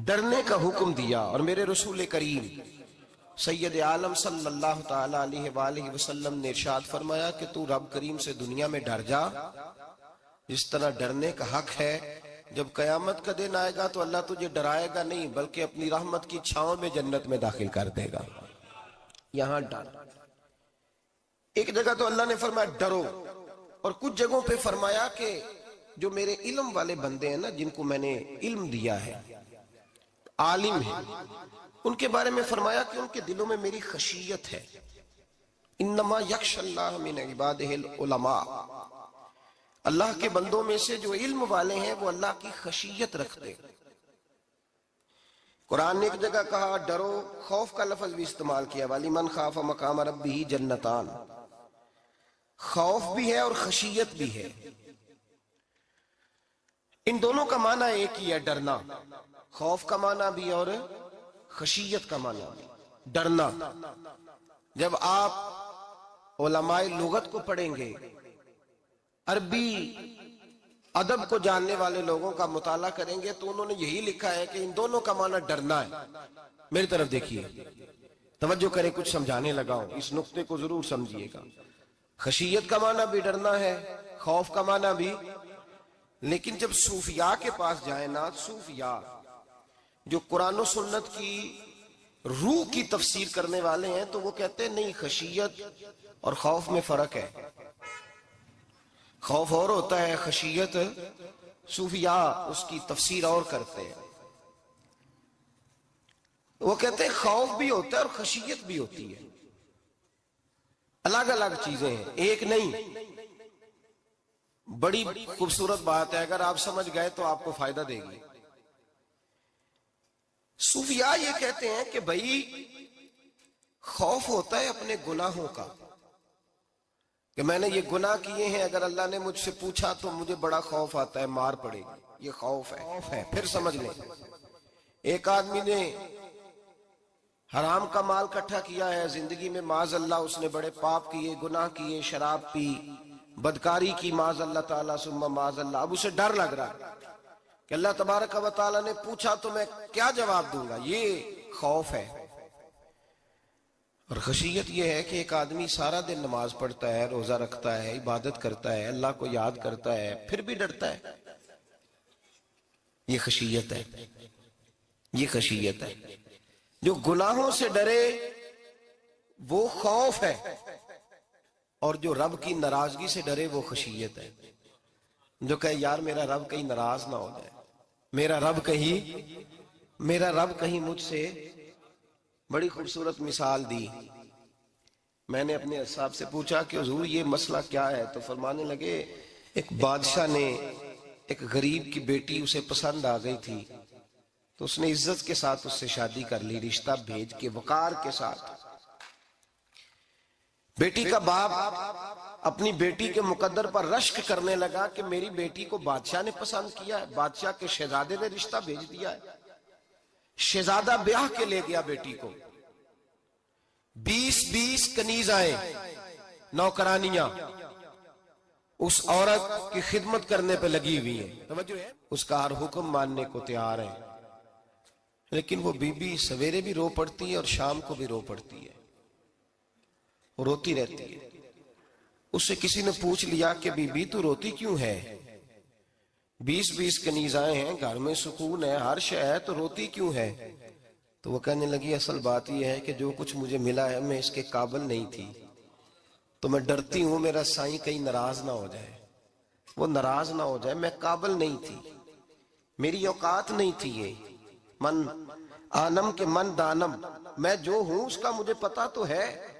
ڈرنے کا حکم دیا، اور میرے رسول کریم سید عالم صلی اللہ تعالی علیہ وآلہ وسلم نے ارشاد فرمایا کہ تو رب کریم سے دنیا میں ڈر جا جس طرح ڈرنے کا حق ہے۔ جب قیامت کا دن آئے گا تو اللہ تجھے ڈرائے گا نہیں بلکہ اپنی رحمت کی چھاؤں میں جنت میں داخل کر دے گا۔ یہاں ڈر، ایک جگہ تو اللہ نے فرمایا ڈرو، اور کچھ جگہوں پہ فرمایا کہ جو میرے علم والے بندے ہیں نا، جن کو میں نے علم دیا ہے، عالم ہے، ان کے بارے میں فرمایا کہ ان کے دلوں میں میری خشیت ہے۔ انما یخشی اللہ من عبادہ العلماء، اللہ کے بندوں میں سے جو علم والے ہیں وہ اللہ کی خشیت رکھتے۔ قرآن نے ایک جگہ کہا ڈرو، خوف کا لفظ بھی استعمال کیا، وَلِمَنْ خَافَ مَقَامَ رَبِّهِ جَنَّتَانِ، خوف بھی ہے اور خشیت بھی ہے۔ ان دونوں کا معنی ایک ہی ہے، ڈرنا، خوف کا معنی بھی اور خشیت کا معنی بھی، ڈرنا۔ جب آپ علماء لغت کو پڑھیں گے، عربی ادب کو جاننے والے لوگوں کا مطالعہ کریں گے تو انہوں نے یہی لکھا ہے کہ ان دونوں کا معنی ڈرنا ہے۔ میری طرف دیکھیے، توجہ کریں، کچھ سمجھانے لگا ہوں، اس نقطے کو ضرور سمجھیے گا۔ خشیت کا معنی بھی ڈرنا ہے، خوف کا معنی بھی، لیکن جب صوفیاء کے پاس جائیں نا، صوفیاء جو قرآن و سنت کی روح کی تفسیر کرنے والے ہیں، تو وہ کہتے ہیں نہیں، خشیت اور خوف میں فرق ہے، خوف اور ہوتا ہے، خشیت صوفیاء اس کی تفسیر اور کرتے ہیں۔ وہ کہتے ہیں خوف بھی ہوتا ہے اور خشیت بھی ہوتی ہے، الگ الگ چیزیں ہیں، ایک نہیں۔ بڑی خوبصورت بات ہے، اگر آپ سمجھ گئے تو آپ کو فائدہ دے گی۔ صوفیاء یہ کہتے ہیں کہ بھائی خوف ہوتا ہے اپنے گناہوں کا، کہ میں نے یہ گناہ کیے ہیں، اگر اللہ نے مجھ سے پوچھا تو مجھے بڑا خوف آتا ہے، مار پڑے گی، یہ خوف ہے۔ پھر سمجھ لیں، ایک آدمی نے حرام کا مال کٹھا کیا ہے زندگی میں، معاذ اللہ اس نے بڑے پاپ کیے، گناہ کیے، شراب پی، بدکاری کی، معاذ اللہ تعالیٰ ثم معاذ اللہ۔ اب اسے ڈر لگ رہا ہے کہ اللہ تبارک و تعالیٰ نے پوچھا تو میں کیا جواب دوں گا، یہ خوف ہے۔ اور خشیت یہ ہے کہ ایک آدمی سارا دن نماز پڑھتا ہے، روزہ رکھتا ہے، عبادت کرتا ہے، اللہ کو یاد کرتا ہے، پھر بھی ڈرتا ہے، یہ خشیت ہے، یہ خشیت ہے۔ جو گناہوں سے ڈرے وہ خوف ہے، اور جو رب کی ناراضگی سے ڈرے وہ خشیت ہے۔ جو کہے یار میرا رب کہیں ناراض نہ ہو جائے، میرا رب کہیں مجھ سے، بڑی خوبصورت مثال دی۔ میں نے اپنے صاحب سے پوچھا کہ حضور یہ مسئلہ کیا ہے، تو فرمانے لگے ایک بادشاہ نے ایک غریب کی بیٹی اسے پسند آ گئی تھی، تو اس نے عزت کے ساتھ اس سے شادی کر لی، رشتہ بھیج کے وقار کے ساتھ۔ بیٹی کا باپ اپنی بیٹی کے مقدر پر رشک کرنے لگا کہ میری بیٹی کو بادشاہ نے پسند کیا ہے، بادشاہ کے شہزادے نے رشتہ بھیج دیا ہے۔ شہزادہ بیاہ کے لے گیا بیٹی کو، 20 کنیزائیں، نوکرانیاں اس عورت کی خدمت کرنے پہ لگی ہوئی ہیں، توجہ ہے، اس کا ہر حکم ماننے کو تیار ہے۔ لیکن وہ بی بی سویرے بھی رو پڑتی ہے اور شام کو بھی رو پڑتی ہے، روتی رہتی ہے۔ اس سے کسی نے پوچھ لیا کہ بی بی تو روتی کیوں ہے، 20 کنیزائیں ہیں، گھر میں سکون ہے، ہر شے ہے، تو روتی کیوں ہے؟ تو وہ کہنے لگی اصل بات یہ ہے کہ جو کچھ مجھے ملا ہے میں اس کے قابل نہیں تھی، تو میں ڈرتی ہوں میرا سائیں کہیں ناراض نہ ہو جائے، وہ ناراض نہ ہو جائے، میں قابل نہیں تھی، میری اوقات نہیں تھی۔ یہ من آنم کے من دانم، میں جو ہوں اس کا مجھے پتا تو ہے،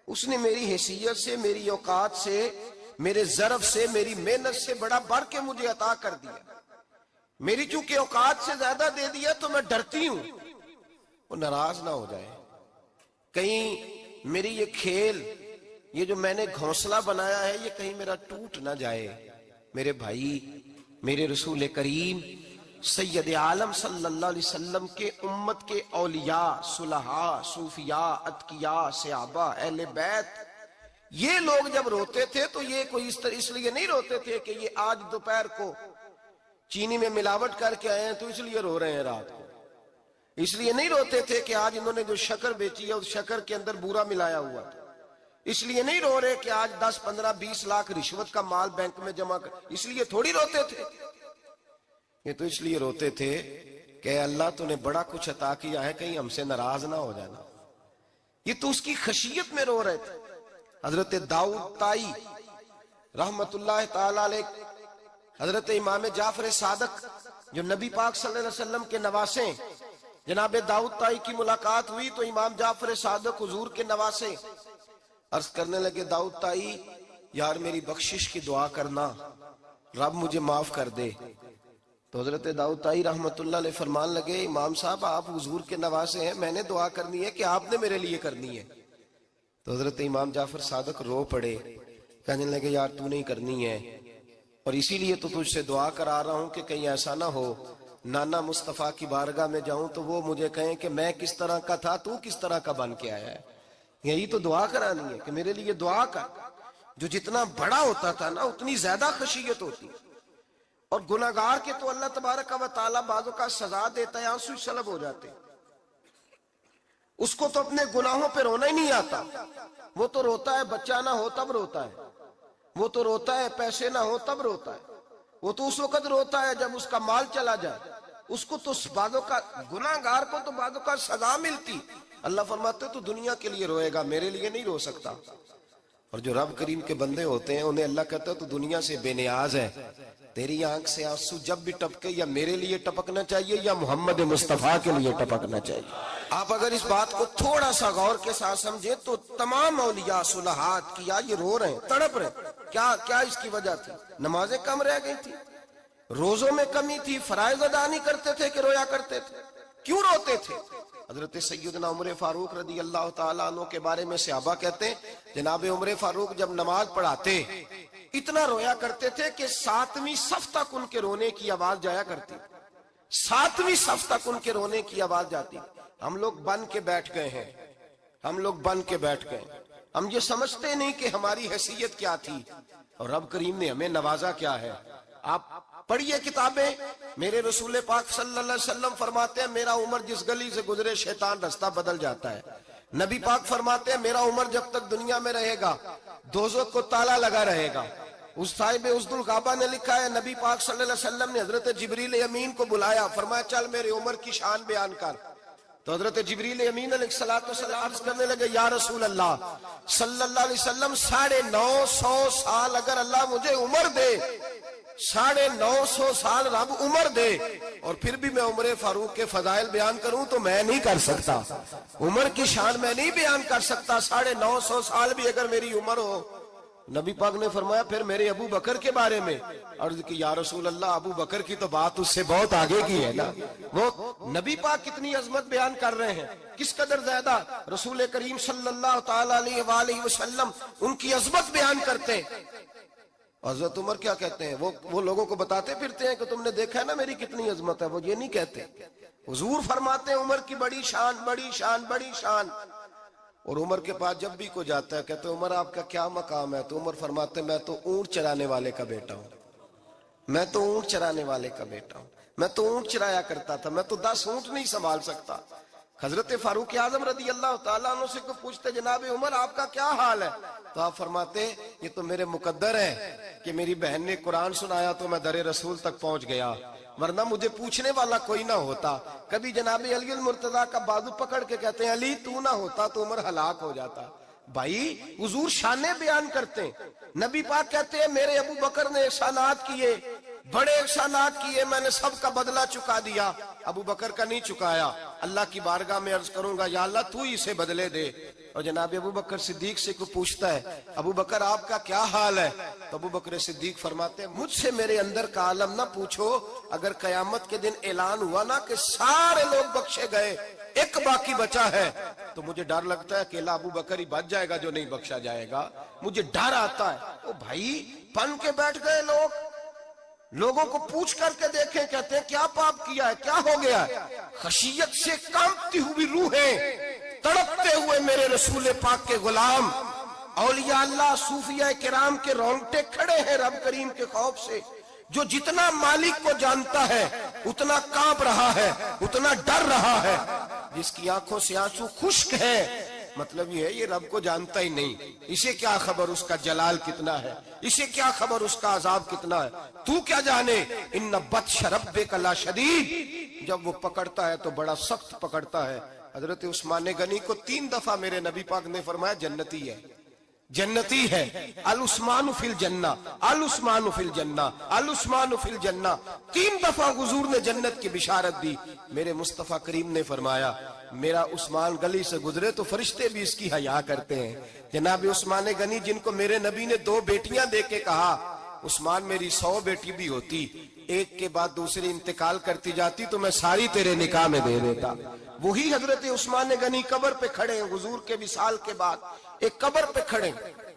اس نے میری حیثیت سے، میری اوقات سے، میرے ظرف سے، میری محنت سے بڑا بڑھ کے مجھے عطا کر دیا، میری چونکہ اوقات سے زیادہ دے دیا تو میں ڈرتی ہوں وہ ناراض نہ ہو جائے، کہیں میری یہ کھیل، یہ جو میں نے گھونسلہ بنایا ہے، یہ کہیں میرا ٹوٹ نہ جائے۔ میرے بھائی، میرے رسول کریم سید عالم صلی اللہ علیہ وسلم کے امت کے اولیاء، صلحاء، صوفیاء، اتقیاء، صحابہ، اہل بیت، یہ لوگ جب روتے تھے تو یہ کوئی اس لیے نہیں روتے تھے کہ یہ آج دوپہر کو چینی میں ملاوٹ کر کے آئے ہیں تو اس لیے رو رہے ہیں رات کو۔ اس لیے نہیں روتے تھے کہ آج انہوں نے جو شکر بیچی ہے اس شکر کے اندر بورا ملایا ہوا تھا. اس لیے نہیں رو رہے کہ آج 10 15 20 لاکھ رشوت کا مال بینک میں جمع کر. اس لیے تھوڑی روتے تھے. یہ تو اس لیے روتے تھے کہ اللہ تو نے بڑا کچھ عطا کیا ہے, کہیں ہم سے ناراض نہ ہو جانا. یہ تو اس کی خشیت میں رو رہے تھے. حضرت داؤد طائی رحمت اللہ تعالی علیہ, حضرت امام جعفر صادق جو نبی پاک صلی اللہ علیہ وسلم کے نواسے, جناب داؤد طائی کی ملاقات ہوئی تو امام جعفر صادق حضور کے نواسے عرض کرنے لگے, داؤد طائی یار میری بخشش کی دعا کرنا, رب مجھے معاف کر دے. تو حضرت داؤد طائی رحمت اللہ علیہ فرمان لگے, امام صاحب آپ حضور کے نواسے ہیں, میں نے دعا کرنی ہے کہ آپ نے میرے لیے کرنی ہے. تو حضرت امام جعفر صادق رو پڑے, کہنے لگے یار تو نہیں کرنی ہے, اور اسی لیے تو تجھ سے دعا کرا رہا ہوں کہ کہیں ایسا نہ ہو نانا مصطفیٰ کی بارگاہ میں جاؤں تو وہ مجھے کہیں کہ میں کس طرح کا تھا تو کس طرح کا بن کے آیا ہے. یہی تو دعا کرانی ہے کہ میرے لیے دعا کر. جو جتنا بڑا ہوتا تھا نا اتنی زیادہ خشیت ہوتی. اور گناہگار کے تو اللہ تبارک و تعالیٰ بعضوں کا سزا دیتا ہے, آنسو سلب ہو جاتے. اس کو تو اپنے گناہوں پہ رونا ہی نہیں آتا. وہ تو روتا ہے بچہ نہ ہو تب روتا ہے, وہ تو روتا ہے پیسے نہ ہو تب روتا ہے, وہ تو اس وقت روتا ہے جب اس کا مال چلا جائے. اس کو تو بعضوں کا گناہگار کو تو بعضوں کا سزا ملتی. اللہ فرماتے تو دنیا کے لیے روئے گا, میرے لیے نہیں رو سکتا. اور جو رب کریم کے بندے ہوتے ہیں انہیں اللہ کہتا ہے تو دنیا سے بے نیاز ہے, تیری آنکھ سے آنسو جب بھی ٹپکے یا میرے لیے ٹپکنا چاہیے یا محمد مصطفیٰ کے لیے ٹپکنا چاہیے. آپ اگر اس بات کو تھوڑا سا غور کے ساتھ سمجھے تو تمام اولیاء صلحات کیا یہ رو رہے ہیں, تڑپ رہے ہیں. کیا اس کی وجہ تھی؟ نمازیں کم رہ گئی تھی, روزوں میں کمی تھی, فرائض ادا نہیں کرتے تھے کہ رویا کرتے تھے. کیوں روتے تھے؟ حضرت سیدنا عمر فاروق رضی اللہ تعالیٰ عنہ کے بارے میں صحابہ کہتے ہیں جناب عمر فاروق جب نماز پڑھاتے اتنا رویا کرتے تھے کہ 7ویں صف تک ان کے رونے کی آواز جایا کرتی. 7ویں صف تک ان کے رونے کی آواز جاتی. ہم لوگ بن کے بیٹھ گئے ہیں, ہم لوگ بن کے بیٹھ گئے. ہم یہ سمجھتے نہیں کہ ہماری حیثیت کیا تھی اور رب کریم نے ہمیں نوازا کیا ہے. آپ پڑھیے کتابیں, میرے رسول پاک صلی اللہ علیہ وسلم فرماتے ہیں میرا عمر جس گلی سے گزرے شیطان رستہ بدل جاتا ہے. نبی پاک فرماتے ہیں میرا عمر جب تک دنیا میں رہے گا دوزخ کو تالا لگا رہے گا. اس صاحب عزد الغابہ نے لکھا ہے نبی پاک صلی اللہ علیہ وسلم نے حضرت جبریل امین کو بلایا, فرمایا چل میرے عمر کی شان بیان کر. تو حضرت جبریل امین علیہ السلام عرض کرنے لگے یا رسول اللہ صلی اللہ علیہ وسلم 950 سال اگر اللہ مجھے عمر دے, 950 سال رب عمر دے, اور پھر بھی میں عمر فاروق کے فضائل بیان کروں تو میں نہیں کر سکتا. عمر کی شان میں نہیں بیان کر سکتا. 950 سال بھی اگر میری عمر ہو. نبی پاک نے فرمایا پھر میرے ابو بکر کے بارے میں. عرض کی یا رسول اللہ ابو بکر کی تو بات اس سے بہت آگے کی ہے نا. وہ نبی پاک کتنی عظمت بیان کر رہے ہیں, کس قدر زیادہ رسول کریم صلی اللہ تعالی علیہ وآلہ وسلم ان کی عظمت بیان کرتے ہیں. حضرت عمر کیا کہتے ہیں, وہ لوگوں کو بتاتے پھرتے ہیں کہ تم نے دیکھا ہے نا میری کتنی عظمت ہے. وہ یہ نہیں کہتے. حضور فرماتے ہیں عمر کی بڑی شان بڑی شان بڑی شان. اور عمر کے پاس جب بھی کوئی جاتا ہے کہتے ہیں عمر آپ کا کیا مقام ہے؟ تو عمر فرماتے ہیں میں تو اونٹ چرانے والے کا بیٹا ہوں, میں تو اونٹ چرانے والے کا بیٹا ہوں, میں تو اونٹ چرایا کرتا تھا, میں تو 10 اونٹ نہیں سنبھال سکتا. حضرت فاروق اعظم رضی اللہ تعالیٰ عنہ سے کو پوچھتے جناب عمر آپ کا کیا حال ہے؟ تو آپ فرماتے یہ تو میرے مقدر ہے کہ میری بہن نے قرآن سنایا تو میں در رسول تک پہنچ گیا, ورنہ مجھے پوچھنے والا کوئی نہ ہوتا. کبھی جناب علی المرتضیٰ کا بازو پکڑ کے کہتے ہیں علی تو نہ ہوتا تو عمر ہلاک ہو جاتا. بھائی حضور شانیں بیان کرتے ہیں. نبی پاک کہتے ہیں میرے ابو بکر نے احسانات کیے, بڑے احسانات کیے, میں نے سب کا بدلہ چکا دیا, ابو بکر کا نہیں چکایا. اللہ کی بارگاہ میں عرض کروں گا یا اللہ تو ہی اسے بدلے دے. اور جناب ابو بکر صدیق سے کوئی پوچھتا ہے ابو بکر آپ کا کیا حال ہے؟ تو ابو بکر صدیق فرماتے ہیں مجھ سے میرے اندر کا عالم نہ پوچھو, اگر قیامت کے دن اعلان ہوا نا کہ سارے لوگ بخشے گئے ایک باقی بچا ہے تو مجھے ڈر لگتا ہے اکیلا ابو بکر ہی بچ جائے گا جو نہیں بخشا جائے گا. مجھے ڈر آتا ہے. او بھائی بن کے بیٹھ گئے لوگ, لوگوں کو پوچھ کر کے دیکھیں, کہتے ہیں کیا پاپ کیا ہے, کیا ہو گیا ہے؟ خشیت سے کانپتی ہوئی روحیں, تڑپتے ہوئے میرے رسول پاک کے غلام, اولیاء اللہ صوفیاء کرام کے رونگٹے کھڑے ہیں رب کریم کے خوف سے. جو جتنا مالک کو جانتا ہے اتنا کانپ رہا ہے، اتنا ڈر رہا ہے، جس کی آنکھوں سے آنسو خشک ہے، مطلب یہ ہے یہ رب کو جانتا ہی نہیں، اسے کیا خبر اس کا جلال کتنا ہے، اسے کیا خبر اس کا عذاب کتنا ہے، تو کیا جانے، ان بطش ربک لشدید، جب وہ پکڑتا ہے تو بڑا سخت پکڑتا ہے۔ حضرت عثمان غنی کو 3 دفعہ میرے نبی پاک نے فرمایا جنتی ہے، جنتی ہے، العثمان فی الجنہ، العثمان فی الجنہ، العثمان فی الجنہ، 3 دفعہ حضور نے جنت کی بشارت دی۔ میرے مصطفیٰ کریم نے فرمایا میرا عثمان گلی سے گزرے تو فرشتے بھی اس کی حیا کرتے ہیں۔ جناب عثمان غنی جن کو میرے نبی نے 2 بیٹیاں دے کے کہا عثمان میری 100 بیٹی بھی ہوتی، ایک کے بعد دوسری انتقال کرتی جاتی تو میں ساری تیرے نکاح میں دے دیتا، وہی حضرت عثمان غنی قبر پہ کھڑے ہیں حضور کے وصال کے بعد، ایک قبر پہ کھڑے،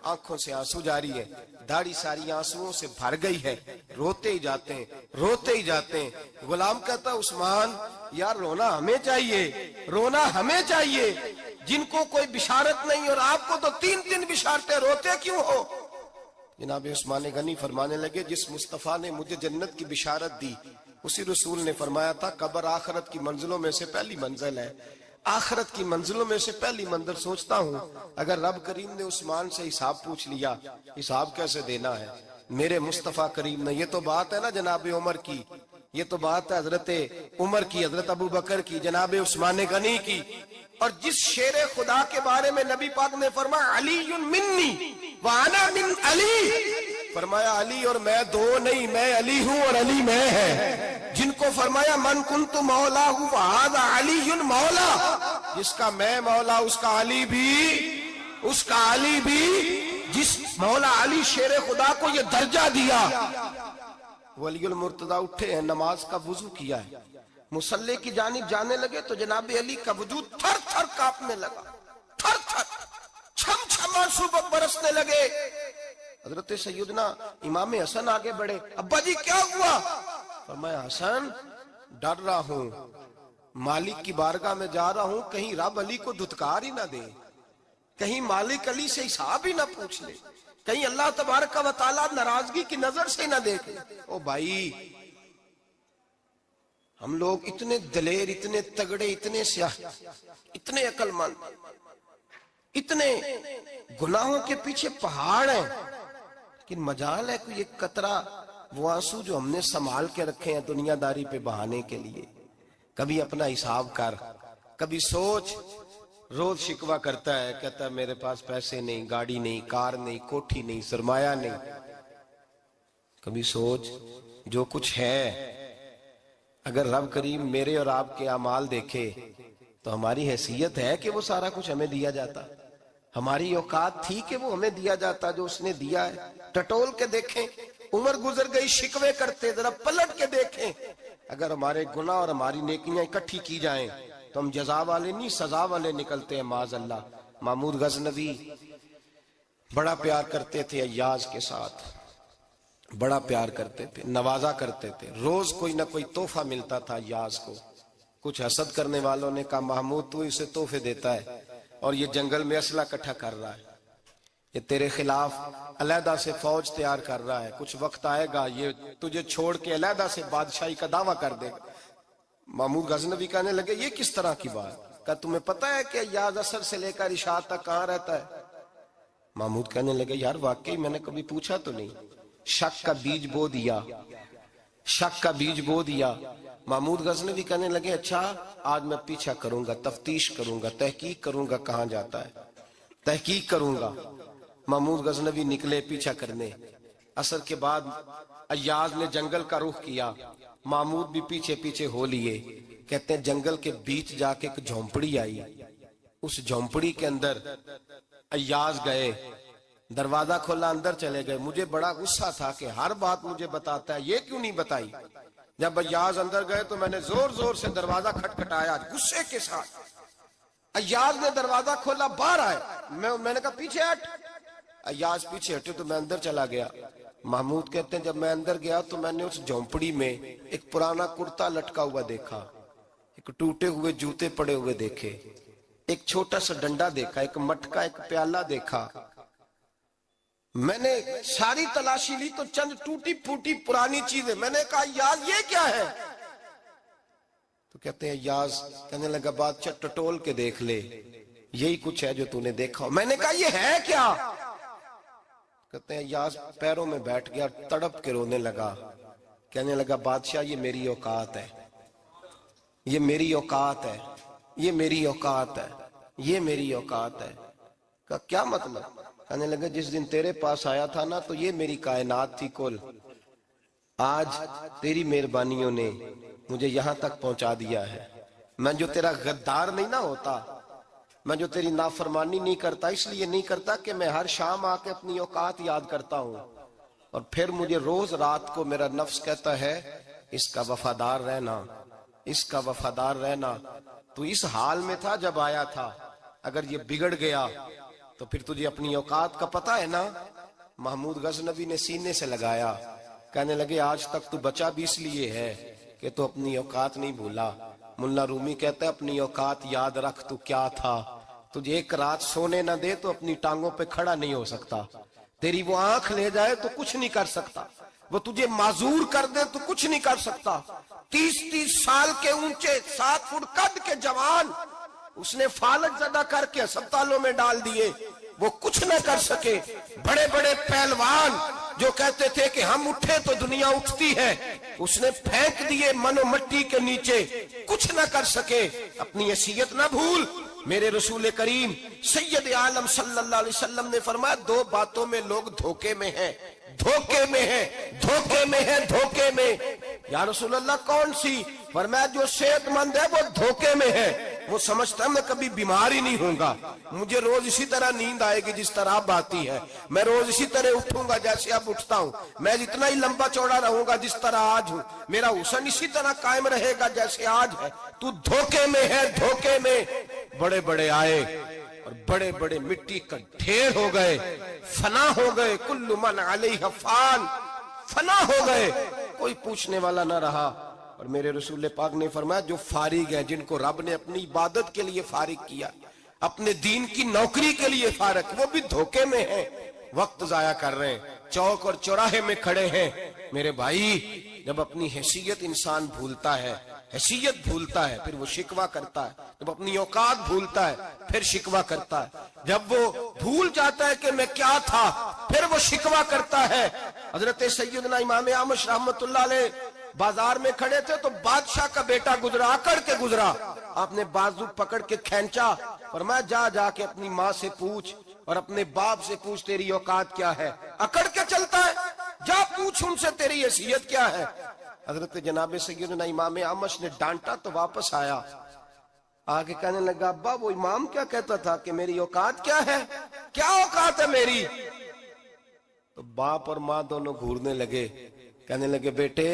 آنکھوں سے آنسو جاری ہے، داڑھی ساری آنسوؤں سے بھر گئی ہے، روتے ہی جاتے ہیں، روتے ہی جاتے ہیں۔ غلام کہتا عثمان یار رونا ہمیں چاہیے، رونا ہمیں چاہیے، جن کو کوئی بشارت نہیں اور آپ کو تو 3 بشارتیں، روتے کیوں ہو؟ جناب عثمان غنی فرمانے لگے جس مصطفیٰ نے مجھے جنت کی بشارت دی اسی رسول نے فرمایا تھا قبر آخرت کی منزلوں میں سے پہلی منزل ہے، آخرت کی منزلوں میں سے پہلی منزل۔ سوچتا ہوں اگر رب کریم نے عثمان سے حساب پوچھ لیا حساب کیسے دینا ہے؟ میرے مصطفیٰ کریم نے، یہ تو بات ہے نا جناب عمر کی، یہ تو بات ہے حضرت عمر کی، حضرت ابو بکر کی، جناب عثمان غنی کی، اور جس شیر خدا کے بارے میں نبی پاک نے فرمایا علی منی وانا من علی، فرمایا علی اور میں 2 نہیں، میں علی ہوں اور علی میں ہے، جن کو فرمایا من کنت مولا ہوں وہذا علی مولا، جس کا میں مولا اس کا علی بھی، اس کا علی بھی، جس مولا علی شیر خدا کو یہ درجہ دیا۔ ولی المرتضی اٹھے ہیں، نماز کا وضو کیا ہے، مصلی کی جانب جانے لگے تو جناب علی کا وجود تھر تھر کانپنے لگا، تھر تھر، چھم چھم آنسو برسنے لگے۔ حضرت سیدنا امام حسن آگے بڑھے، ابا جی کیا ہوا؟ فرمایا حسن ڈر رہا ہوں، مالک کی بارگاہ میں جا رہا ہوں، کہیں رب علی کو دھتکار ہی نہ دے، کہیں مالک علی سے حساب ہی نہ پوچھ لے، کہیں اللہ تبارک و تعالیٰ ناراضگی کی نظر سے نہ دیکھ لے۔ او بھائی ہم لوگ اتنے دلیر، اتنے تگڑے، اتنے سیاہ، اتنے عقل مند، اتنے گناہوں کے پیچھے پہاڑ ہیں، لیکن مجال ہے کوئی ایک قطرہ وہ آنسو جو ہم نے سنبھال کے رکھے ہیں دنیا داری پہ بہانے کے لیے۔ کبھی اپنا حساب کر، کبھی سوچ، روز شکوہ کرتا ہے، کہتا ہے میرے پاس پیسے نہیں، گاڑی نہیں، کار نہیں، کوٹھی نہیں، سرمایہ نہیں۔ کبھی سوچ جو کچھ ہے اگر رب کریم میرے اور آپ کے اعمال دیکھے تو ہماری حیثیت ہے کہ وہ سارا کچھ ہمیں دیا جاتا، ہماری اوقات تھی کہ وہ ہمیں دیا جاتا جو اس نے دیا ہے۔ ٹٹول کے دیکھیں، عمر گزر گئی شکوے کرتے، ذرا پلٹ کے دیکھیں، اگر ہمارے گناہ اور ہماری نیکیاں اکٹھی کی جائیں تو ہم جزا والے نہیں سزا والے نکلتے ہیں معاذ اللہ۔ محمود غزنوی بڑا پیار کرتے تھے ایاز کے ساتھ، بڑا پیار کرتے تھے، نوازا کرتے تھے، روز کوئی نہ کوئی تحفہ ملتا تھا ایاز کو۔ کچھ حسد کرنے والوں نے کہا محمود تو اسے تحفے دیتا ہے اور یہ جنگل میں اسلحہ اکٹھا کر رہا ہے، یہ تیرے خلاف علیحدہ سے فوج تیار کر رہا ہے، کچھ وقت آئے گا یہ تجھے چھوڑ کے علیحدہ سے بادشاہی کا دعویٰ کر دے گا۔ محمود غزنوی کہنے لگے یہ کس طرح کی بات؟ کہا تمہیں پتہ ہے کہ ایاز عصر سے لے کر عشاء تک کہاں رہتا ہے؟ محمود کہنے لگے یار واقعی میں نے کبھی پوچھا تو نہیں، شک کا بیج بو دیا، شک کا بیج بو دیا۔ محمود غزنوی کہنے لگے اچھا آج میں پیچھا کروں گا، تفتیش کروں گا، تحقیق کروں گا کہاں جاتا ہے، تحقیق کروں گا۔ محمود غزنوی نکلے پیچھا کرنے، عصر کے بعد ایاز نے جنگل کا رخ کیا، محمود بھی پیچھے پیچھے ہو لیے۔ کہتے ہیں جنگل کے بیچ جا کے ایک جھونپڑی آئی، اس جھونپڑی کے اندر ایاز گئے، دروازہ کھولا اندر چلے گئے۔ مجھے بڑا غصہ تھا کہ ہر بات مجھے بتاتا ہے، یہ کیوں نہیں بتائی؟ جب ایاز اندر گئے تو میں نے زور زور سے دروازہ کھٹکھٹایا غصے کے ساتھ۔ ایاز نے دروازہ کھولا، باہر آئے، میں نے کہا پیچھے ہٹ۔ ایاز پیچھے ہٹے تو میں اندر چلا گیا۔ محمود کہتے ہیں جب میں اندر گیا تو میں نے اس جھونپڑی میں ایک پرانا کرتا لٹکا ہوا دیکھا، ایک ٹوٹے ہوئے جوتے پڑے ہوئے دیکھے، ایک چھوٹا سا ڈنڈا دیکھا، ایک مٹکا، ایک پیالہ دیکھا۔ میں نے ساری تلاشی لی تو چند ٹوٹی پھوٹی پرانی چیزیں، میں نے کہا یار یہ کیا ہے؟ تو کہتے ہیں یاز، کہنے لگا بادشاہ ٹٹول کے دیکھ لے، یہی کچھ ہے جو تو نے دیکھا ہو۔ میں نے کہا یہ ہے کیا؟ کہتے ہیں یاز پیروں میں بیٹھ گیا، تڑپ کے رونے لگا، کہنے لگا بادشاہ یہ میری اوقات ہے، یہ میری اوقات ہے، یہ میری اوقات ہے، یہ میری اوقات ہے۔ کہا کیا مطلب؟ کہنے لگا جس دن تیرے پاس آیا تھا نا تو یہ میری کائنات تھی کل، آج تیری مہربانیوں نے مجھے یہاں تک پہنچا دیا ہے۔ میں جو تیرا غدار نہیں نہ ہوتا، میں جو تیری نافرمانی نہیں کرتا، اس لیے نہیں کرتا کہ میں ہر شام آ کے اپنی اوقات یاد کرتا ہوں، اور پھر مجھے روز رات کو میرا نفس کہتا ہے اس کا وفادار رہنا، اس کا وفادار رہنا۔ تو اس حال میں تھا جب آیا تھا، اگر یہ بگڑ گیا تو پھر تجھے اپنی اوقات کا پتہ ہے نا۔ محمود غزنوی نے سینے سے لگایا، کہنے لگے آج تک تو بچا بھی اس لیے ہے کہ تو اپنی اوقات نہیں بھولا۔ ملا رومی کہتا ہے اپنی اوقات یاد رکھ، تو کیا تھا؟ تجھے ایک رات سونے نہ دے تو اپنی ٹانگوں پہ کھڑا نہیں ہو سکتا، تیری وہ آنکھ لے جائے تو کچھ نہیں کر سکتا، وہ تجھے معذور کر دے تو کچھ نہیں کر سکتا۔ 30 سال کے اونچے 7 فٹ قد کے جوان اس نے فالج زدہ کر کے ہسپتالوں میں ڈال دیے، وہ کچھ نہ کر سکے۔ بڑے بڑے پہلوان جو کہتے تھے کہ ہم اٹھے تو دنیا اٹھتی ہے، اس نے پھینک دیے من و مٹی کے نیچے، کچھ نہ کر سکے۔ اپنی حیثیت نہ بھول۔ میرے رسول کریم سید عالم صلی اللہ علیہ وسلم نے فرمایا 2 باتوں میں لوگ دھوکے میں ہیں، دھوکے میں ہیں، دھوکے میں ہیں، دھوکے میں۔ یا رسول اللہ کون سی؟ فرمایا جو صحت مند ہے وہ دھوکے میں ہے، وہ سمجھتا ہے میں کبھی بیمار ہی نہیں ہوں گا، مجھے روز اسی طرح نیند آئے گی جس طرح اب آتی ہے، میں روز اسی طرح اٹھوں گا جیسے اب اٹھتا ہوں، میں اتنا ہی لمبا چوڑا رہوں گا جس طرح آج ہوں، میرا حسن اسی طرح قائم رہے گا جیسے آج ہے۔ تو دھوکے میں ہے، دھوکے میں۔ بڑے بڑے آئے اور بڑے بڑے مٹی کا ڈھیر ہو گئے، فنا ہو گئے، کل من علیہ فان، فنا ہو گئے، کوئی پوچھنے والا نہ رہا۔ اور میرے رسول پاک نے فرمایا جو فارغ ہیں، جن کو رب نے اپنی عبادت کے لیے فارغ کیا، اپنے دین کی نوکری کے لیے فارغ، وہ بھی دھوکے میں ہیں، وقت ضائع کر رہے ہیں، چوک اور چوراہے میں کھڑے ہیں۔ میرے بھائی جب اپنی حیثیت انسان بھولتا ہے، حیثیت بھولتا ہے پھر وہ شکوہ کرتا ہے، جب اپنی اوقات بھولتا ہے پھر شکوہ کرتا ہے، جب وہ بھول جاتا ہے کہ میں کیا تھا پھر وہ شکوہ کرتا ہے۔ حضرت سیدنا امام اعمش رحمت اللہ علیہ بازار میں کھڑے تھے تو بادشاہ کا بیٹا گزرا، اکڑ کے گزرا، آپ نے بازو پکڑ کے کھینچا، فرمایا جا کے اپنی ماں سے پوچھ اور اپنے باپ سے پوچھ تیری اوقات کیا ہے۔ اکڑ کے چلتا ہے، جا پوچھ ان سے تیری حیثیت کیا ہے۔ حضرت جناب سیدنا امام اعمش نے ڈانٹا تو واپس آیا، آگے کہنے لگا ابا وہ امام کیا کہتا تھا کہ میری اوقات کیا ہے، کیا اوقات ہے میری؟ تو باپ اور ماں دونوں گھورنے لگے، کہنے لگے بیٹے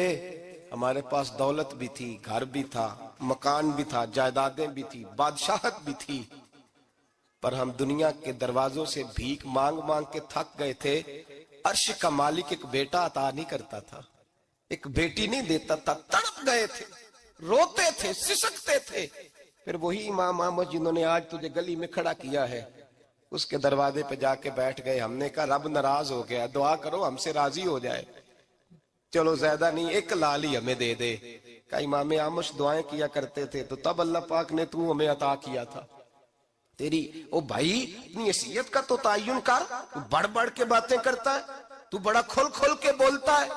ہمارے پاس دولت بھی تھی، گھر بھی تھا، مکان بھی تھا، جائیدادیں بھی تھی، بادشاہت بھی تھی، پر ہم دنیا کے دروازوں سے بھیک مانگ مانگ کے تھک گئے تھے۔ عرش کا مالک ایک بیٹا عطا نہیں کرتا تھا، ایک بیٹی نہیں دیتا تھا، تڑپ گئے تھے، روتے تھے، سسکتے تھے۔ پھر وہی امام احمد جنہوں نے آج تجھے گلی میں کھڑا کیا ہے اس کے دروازے پہ جا کے بیٹھ گئے۔ ہم نے کہا رب ناراض ہو گیا، دعا کرو ہم سے راضی ہو جائے، چلو زیادہ نہیں ایک لال ہی ہمیں دے دے۔ کہ امام احمد دعائیں کیا کرتے تھے تو تب اللہ پاک نے تو ہمیں عطا کیا تھا۔ تیری او بھائی اپنی حیثیت کا تو تعین کر، تو بڑھ بڑھ کے باتیں کرتا ہے، تو بڑا کھل کھل کے بولتا ہے،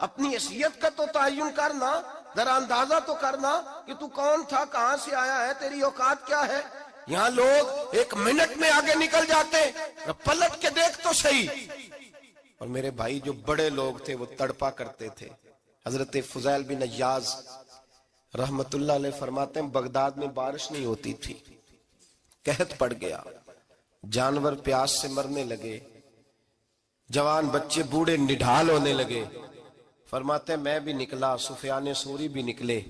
اپنی حیثیت کا تو تعین کرنا، ذرا اندازہ تو کرنا کہ تو کون تھا، کہاں سے آیا ہے، تیری اوقات کیا ہے۔ یہاں لوگ 1 منٹ میں آگے نکل جاتے، پلٹ کے دیکھ تو صحیح۔ اور میرے بھائی جو بڑے لوگ تھے وہ تڑپا کرتے تھے۔ حضرت فضیل بن عیاض رحمت اللہ علیہ فرماتے ہیں بغداد میں بارش نہیں ہوتی تھی، قحط پڑ گیا، جانور پیاس سے مرنے لگے، جوان بچے بوڑھے نڈھال ہونے لگے۔ فرماتے ہیں میں بھی نکلا، سفیان ثوری بھی نکلے،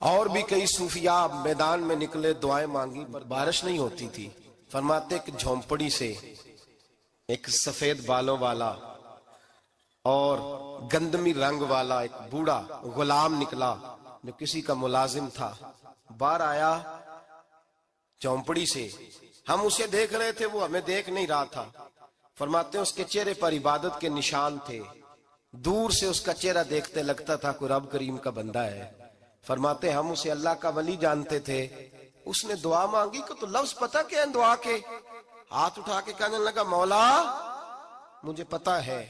اور بھی کئی صوفیاء میدان میں نکلے، دعائیں مانگی پر بارش نہیں ہوتی تھی۔ فرماتے ایک جھونپڑی سے ایک سفید بالوں والا اور گندمی رنگ والا ایک بوڑھا غلام نکلا جو کسی کا ملازم تھا، باہر آیا جھونپڑی سے، ہم اسے دیکھ رہے تھے وہ ہمیں دیکھ نہیں رہا تھا۔ فرماتے ہیں اس کے چہرے پر عبادت کے نشان تھے، دور سے اس کا چہرہ دیکھتے لگتا تھا کوئی رب کریم کا بندہ ہے۔ فرماتے ہم اسے اللہ کا ولی جانتے تھے، اس نے دعا مانگی کہ تو لفظ پتہ کیا ہے دعا کے؟ ہاتھ اٹھا کے کہنے لگا مولا مجھے پتا ہے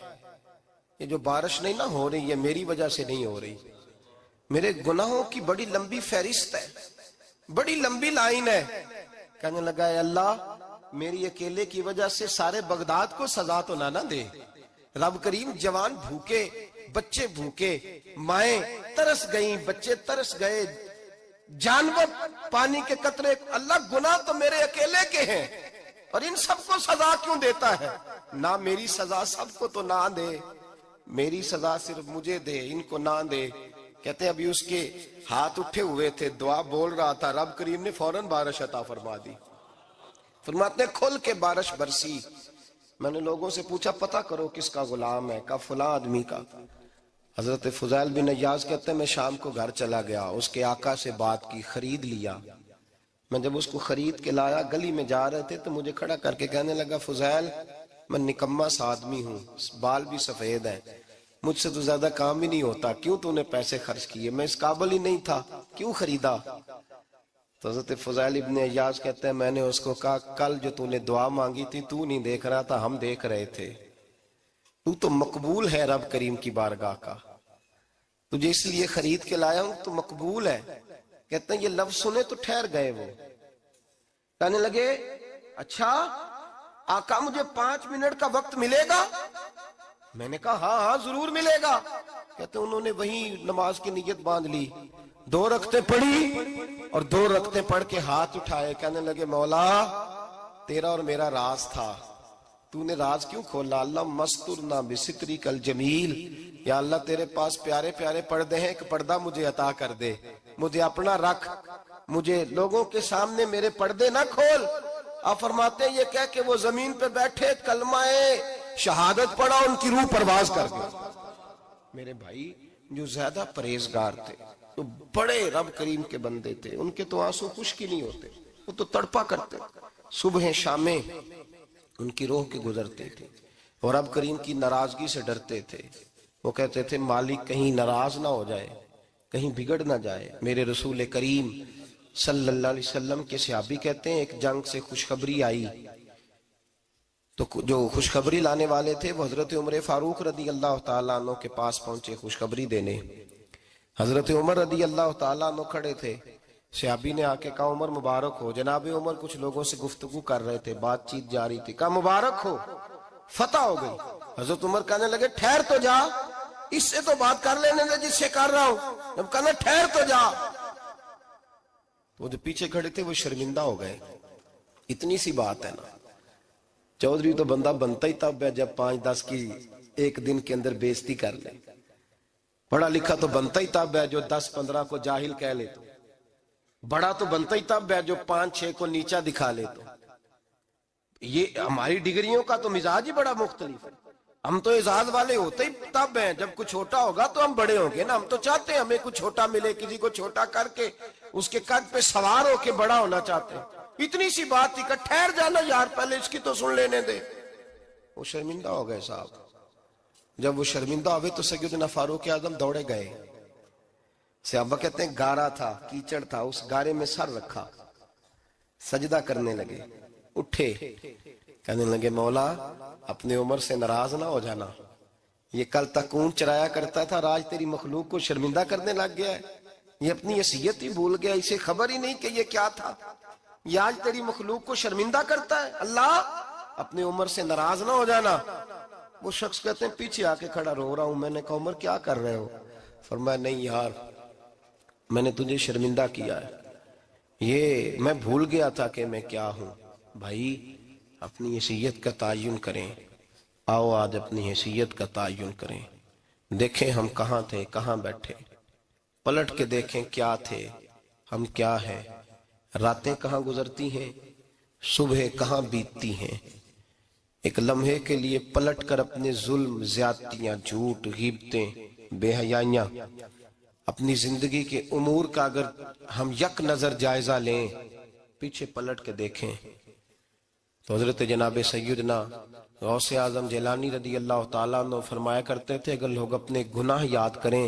یہ جو بارش نہیں نہ ہو رہی ہے میری وجہ سے نہیں ہو رہی، میرے گناہوں کی بڑی لمبی فہرست ہے، بڑی لمبی لائن ہے۔ کہنے لگا اے اللہ میری اکیلے کی وجہ سے سارے بغداد کو سزا تو نہ دے۔ رب کریم جوان بھوکے، بچے بھوکے، مائیں ترس گئیں، بچے ترس گئے، جانور پانی کے قطرے، اللہ گناہ تو میرے اکیلے کے ہیں اور ان سب کو سزا کیوں دیتا ہے؟ نہ میری سزا سب کو تو نہ دے، میری سزا صرف مجھے دے، ان کو نہ دے۔ کہتے ہیں ابھی اس کے ہاتھ اٹھے ہوئے تھے، دعا بول رہا تھا، رب کریم نے فوراً بارش عطا فرما دی۔ فرماتے ہیں کھل کے بارش برسی۔ میں نے لوگوں سے پوچھا پتہ کرو کس کا غلام ہے، کہا فلاں آدمی کا۔ حضرت فضیل بن عیاض کہتے ہیں میں شام کو گھر چلا گیا، اس کے آقا سے بات کی، خرید لیا۔ میں جب اس کو خرید کے لایا، گلی میں جا رہے تھے تو مجھے کھڑا کر کے کہنے لگا فضیل میں نکما سا آدمی ہوں، بال بھی سفید ہیں، مجھ سے تو زیادہ کام ہی نہیں ہوتا، کیوں تو نے پیسے خرچ کیے؟ میں اس قابل ہی نہیں تھا، کیوں خریدا؟ تو حضرت فضیل ابن عیاض کہتے ہیں میں نے اس کو کہا کل جو تو نے دعا مانگی تھی تو نہیں دیکھ رہا تھا، ہم دیکھ رہے تھے، تو مقبول ہے رب کریم کی بارگاہ کا، تجھے اس لیے خرید کے لایا ہوں تو مقبول ہے۔ کہتے ہیں یہ لفظ سنے تو ٹھہر گئے، وہ کہنے لگے اچھا آقا مجھے 5 منٹ کا وقت ملے گا؟ میں نے کہا ہاں ہاں ضرور ملے گا۔ کہتے ہیں انہوں نے وہیں نماز کی نیت باندھ لی، 2 رکعتیں پڑھی اور 2 رکعتیں پڑھ کے ہاتھ اٹھائے، کہنے لگے مولا تیرا اور میرا راز تھا، تو نے راز کیوں کھولا؟ اللہ مسترنا بستری کل جمیل، یا اللہ تیرے پاس پیارے پیارے پردے ہیں، ایک پردہ مجھے عطا کر دے، مجھے اپنا رکھ، مجھے لوگوں کے سامنے میرے پردے نہ کھول۔ آپ فرماتے ہیں یہ کہہ کہ وہ زمین پہ بیٹھے کلمہ شہادت پڑھا، ان کی روح پرواز کر گئی۔ میرے بھائی جو زیادہ پرہیزگار تھے، جو بڑے رب کریم کے بندے تھے، ان کے تو آنسو خشک ہی نہیں ہوتے، وہ تو تڑپا کرتے، صبح شامیں ان کی روح کے گزرتے تھے اور رب کریم کی ناراضگی سے ڈرتے تھے۔ وہ کہتے تھے مالک کہیں ناراض نہ ہو جائے، کہیں بگڑ نہ جائے۔ میرے رسول کریم صلی اللہ علیہ وسلم کے صحابی کہتے ہیں ایک جنگ سے خوشخبری آئی تو جو خوشخبری لانے والے تھے وہ حضرت عمر فاروق رضی اللہ تعالیٰ عنہ کے پاس پہنچے خوشخبری دینے۔ حضرت عمر رضی اللہ تعالیٰ عنہ کھڑے تھے، صحابی نے آ کے کہا عمر مبارک ہو۔ جناب عمر کچھ لوگوں سے گفتگو کر رہے تھے، بات چیت جاری تھی، کہا مبارک ہو فتح ہو گئی۔ حضرت عمر کہنے لگے ٹھہر تو جا، اس سے تو بات کر لینے دے جس سے کر رہا ہوں۔ جب کہنا ٹھہر تو جا، وہ جو پیچھے کھڑے تھے وہ شرمندہ ہو گئے۔ اتنی سی بات ہے نا، چودھری تو بندہ بنتا ہی تب ہے جب 5-10 کی ایک دن کے اندر بےزتی کر لے، پڑھا لکھا تو بنتا ہی تب ہے جو 10-15 کو جاہل کہہ لے، تو بڑا تو بنتا ہی تب ہے جو 5-6 کو نیچا دکھا لے۔ تو یہ ہماری ڈگریوں کا تو مزاج ہی بڑا مختلف ہے، ہم تو اعزاز والے ہوتے ہی تب ہیں جب کچھ چھوٹا ہوگا تو ہم بڑے ہوں گے نا، ہم تو چاہتے ہیں ہمیں کچھ چھوٹا ملے، کسی کو چھوٹا کر کے اس کے قد پہ سوار ہو کے بڑا ہونا چاہتے ہیں۔ اتنی سی بات تھی کہ ٹھہر جانا یار پہلے اس کی تو سن لینے دے۔ وہ شرمندہ ہو گئے صاحب۔ جب وہ شرمندہ ہوئے تو سیدنا فاروق اعظم دوڑے گئے۔ صحابہ کہتے ہیں گارا تھا، کیچڑ تھا، اس گارے میں سر رکھا، سجدہ کرنے لگے، اٹھے، کہنے لگے مولا اپنے عمر سے ناراض نہ ہو جانا، یہ کل تک اونٹ چرایا کرتا تھا، آج تیری مخلوق کو شرمندہ کرنے لگ گیا ہے، یہ اپنی حیثیت ہی بھول گیا، اسے خبر ہی نہیں کہ یہ کیا تھا، یہ آج تیری مخلوق کو شرمندہ کرتا ہے۔ اللہ اپنے عمر سے ناراض نہ ہو جانا۔ وہ شخص کہتے ہیں پیچھے آ کے کھڑا رو رہا ہوں۔ میں نے کہا عمر کیا کر رہے ہو؟ فرمایا نہیں یار میں نے تجھے شرمندہ کیا ہے، یہ میں بھول گیا تھا کہ میں کیا ہوں۔ بھائی اپنی حیثیت کا تعین کریں، آؤ آج اپنی حیثیت کا تعین کریں، دیکھیں ہم کہاں تھے، کہاں بیٹھے، پلٹ کے دیکھیں کیا تھے ہم، کیا ہے، راتیں کہاں گزرتی ہیں، صبح کہاں بیتتی ہیں۔ ایک لمحے کے لیے پلٹ کر اپنے ظلم، زیادتیاں، جھوٹ، غیبتیں، بے حیائیاں، اپنی زندگی کے امور کا اگر ہم یک نظر جائزہ لیں، پیچھے پلٹ کے دیکھیں تو حضرت جناب سیدنا غوث اعظم جیلانی رضی اللہ تعالیٰ عنہ فرمایا کرتے تھے اگر لوگ اپنے گناہ یاد کریں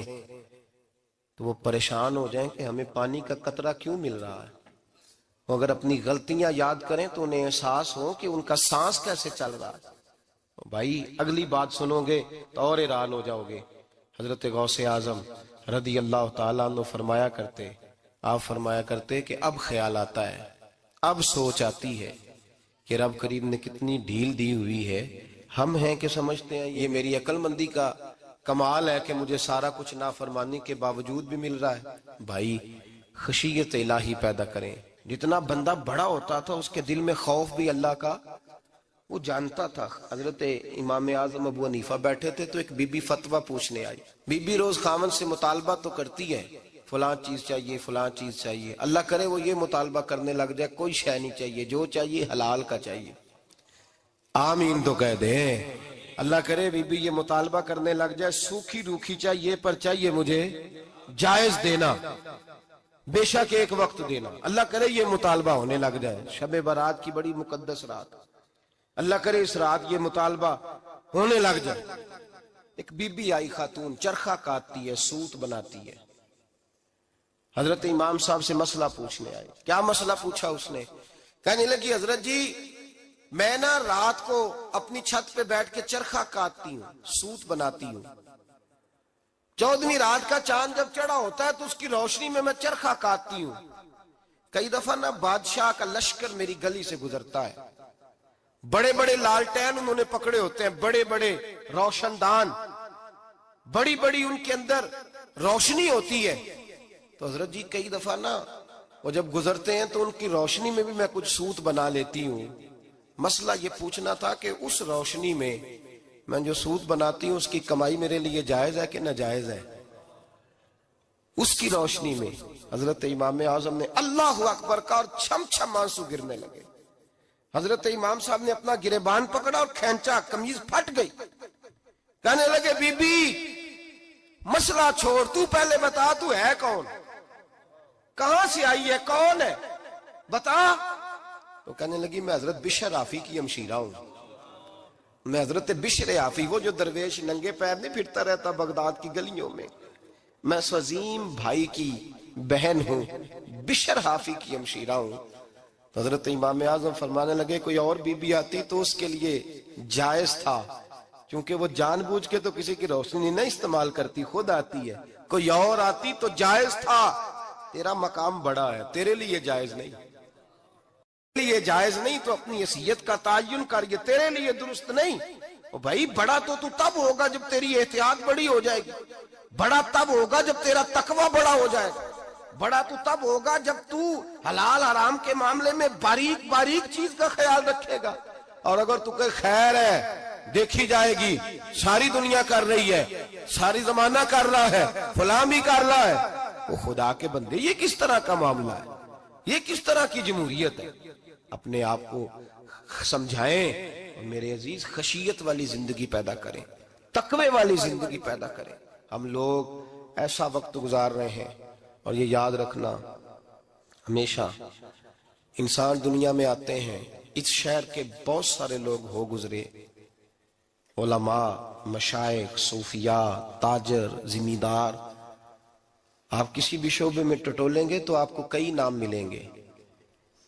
تو وہ پریشان ہو جائیں کہ ہمیں پانی کا قطرہ کیوں مل رہا ہے. وہ اگر اپنی غلطیاں یاد کریں تو انہیں احساس ہو کہ ان کا سانس کیسے چل رہا ہے. بھائی اگلی بات سنو گے تو اور حیران ہو جاؤ گے. حضرت غوث اعظم رضی اللہ تعالیٰ عنہ فرمایا کرتے کہ اب خیال آتا ہے، اب سوچ آتی ہے کہ رب کریم نے کتنی ڈھیل دی ہوئی ہے. ہم ہیں کہ سمجھتے ہیں یہ میری عقل مندی کا کمال ہے کہ مجھے سارا کچھ نافرمانی کے باوجود بھی مل رہا ہے. بھائی خشیت الہی پیدا کریں. جتنا بندہ بڑا ہوتا تھا اس کے دل میں خوف بھی اللہ کا وہ جانتا تھا. حضرت امام اعظم ابو حنیفہ بیٹھے تھے تو ایک بی بی فتویٰ پوچھنے آئی. بی بی روز خاوند سے مطالبہ تو کرتی ہے، فلاں چیز چاہیے فلاں چیز چاہیے. اللہ کرے وہ یہ مطالبہ کرنے لگ جائے کوئی شے نہیں چاہیے، جو چاہیے حلال کا چاہیے. آمین تو کہہ دیں. اللہ کرے بی بی یہ مطالبہ کرنے لگ جائے سوکھی روکھی چاہیے پر چاہیے مجھے جائز دینا، بے شک ایک وقت دینا. اللہ کرے یہ مطالبہ ہونے لگ جائے. شب برات کی بڑی مقدس رات، اللہ کرے اس رات یہ مطالبہ ہونے لگ جائے. ایک بی بی آئی خاتون، چرخہ کاٹتی ہے، سوت بناتی ہے. حضرت امام صاحب سے مسئلہ پوچھنے آئی. کیا مسئلہ پوچھا اس نے؟ کہنے لگی حضرت جی میں نا رات کو اپنی چھت پہ بیٹھ کے چرخہ کاٹتی ہوں، سوت بناتی ہوں. 14ویں رات کا چاند جب چڑھا ہوتا ہے تو اس کی روشنی میں میں چرخہ کاٹتی ہوں. کئی دفعہ نا بادشاہ کا لشکر میری گلی سے گزرتا ہے، بڑے بڑے لالٹین انہوں نے پکڑے ہوتے ہیں، بڑے بڑے روشن دان، بڑی بڑی ان کے اندر روشنی ہوتی ہے. تو حضرت جی کئی دفعہ نا وہ جب گزرتے ہیں تو ان کی روشنی میں بھی میں کچھ سوت بنا لیتی ہوں. مسئلہ یہ پوچھنا تھا کہ اس روشنی میں جو سوت بناتی ہوں اس کی کمائی میرے لیے جائز ہے کہ ناجائز ہے؟ اس کی روشنی میں حضرت امام اعظم نے اللہ اکبر کا اور چھم چھم آنسو گرنے لگے. حضرت امام صاحب نے اپنا گریبان پکڑا اور کھینچا، قمیض پھٹ گئی. کہنے لگے بی بی مسئلہ چھوڑ، تو پہلے بتا تو ہے کون، کہاں سے آئی ہے، کون ہے، بتا. تو کہنے لگی میں حضرت بشر آفی کی ہمشیرہ ہوں. میں حضرت بشر آفی، وہ جو درویش ننگے پیر نہیں پھرتا رہتا بغداد کی گلیوں میں، میں اس عظیم بھائی کی بہن ہوں، بشر آفی کی ہمشیرہ ہوں. تو حضرت امام اعظم فرمانے لگے کوئی اور بی بی آتی تو اس کے لیے جائز تھا، کیونکہ وہ جان بوجھ کے تو کسی کی روشنی نہیں استعمال کرتی، خود آتی ہے. کوئی اور آتی تو جائز تھا، تیرا مقام بڑا ہے، تیرے لیے جائز نہیں. لیے جائز نہیں تو اپنی حیثیت کا تعین کر، یہ تیرے لیے درست نہیں. بھائی بڑا تو تب ہوگا جب تیری احتیاط بڑی ہو جائے گی، بڑا تب ہوگا جب تیرا تقوی بڑا ہو جائے گا، بڑا تو تب ہوگا جب تو حلال حرام کے معاملے میں باریک باریک چیز کا خیال رکھے گا. اور اگر تو کہ خیر ہے دیکھی جائے گی، ساری دنیا کر رہی ہے، ساری زمانہ کر رہا ہے، فلاں بھی کر رہا ہے، وہ خدا کے بندے یہ کس طرح کا معاملہ ہے، یہ کس طرح کی جمہوریت ہے؟ اپنے آپ کو سمجھائیں اور میرے عزیز خشیت والی زندگی پیدا کریں، تقوی والی زندگی پیدا کریں. ہم لوگ ایسا وقت گزار رہے ہیں، اور یہ یاد رکھنا ہمیشہ انسان دنیا میں آتے ہیں، اس شہر کے بہت سارے لوگ ہو گزرے، علماء، مشائخ، صوفیاء، تاجر، زمیندار. آپ کسی بھی شعبے میں ٹٹولیں گے تو آپ کو کئی نام ملیں گے.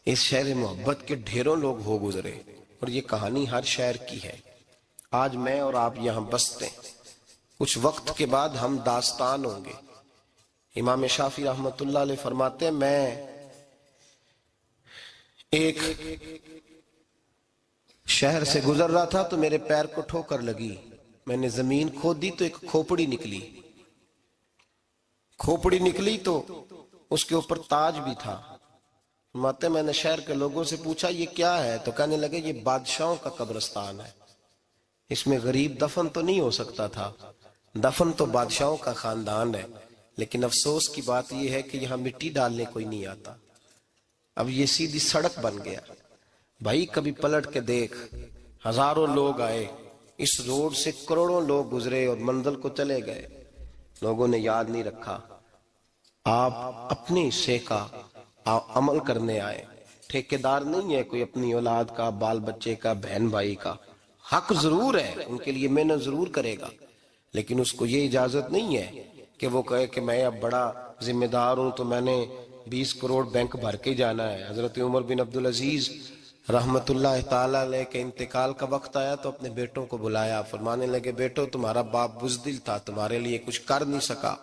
اس شہر محبت کے ڈھیروں لوگ ہو گزرے، اور یہ کہانی ہر شہر کی ہے. آج میں اور آپ یہاں بستے ہیں، کچھ وقت کے بعد ہم داستان ہوں گے. امام شافعی رحمت اللہ علیہ فرماتے ہیں میں ایک شہر سے گزر رہا تھا تو میرے پیر کو ٹھوکر لگی، میں نے زمین کھودی تو ایک کھوپڑی نکلی. کھوپڑی نکلی تو اس کے اوپر تاج بھی تھا. فرماتے میں نے شہر کے لوگوں سے پوچھا یہ کیا ہے؟ تو کہنے لگے یہ بادشاہوں کا قبرستان ہے، اس میں غریب دفن تو نہیں ہو سکتا تھا، دفن تو بادشاہوں کا خاندان ہے. لیکن افسوس کی بات یہ ہے کہ یہاں مٹی ڈالنے کوئی نہیں آتا، اب یہ سیدھی سڑک بن گیا. بھائی کبھی پلٹ کے دیکھ، ہزاروں لوگ آئے، اس روڈ سے کروڑوں لوگ گزرے اور منزل کو چلے گئے، لوگوں نے یاد نہیں رکھا. آپ اپنے حصے کا عمل کرنے آئے، ٹھیکیدار نہیں ہے کوئی اپنی اولاد کا، بال بچے کا، بہن بھائی کا. حق ضرور ہے، ان کے لیے محنت ضرور کرے گا، لیکن اس کو یہ اجازت نہیں ہے کہ وہ کہے کہ میں اب بڑا ذمہ دار ہوں تو میں نے 20 کروڑ بینک بھر کے جانا ہے۔ حضرت عمر بن عبدالعزیز رحمت اللہ تعالی علیہ کے انتقال کا وقت آیا تو اپنے بیٹوں کو بلایا، فرمانے لگے بیٹو تمہارا باپ بزدل تھا، تمہارے لیے کچھ کر نہیں سکا۔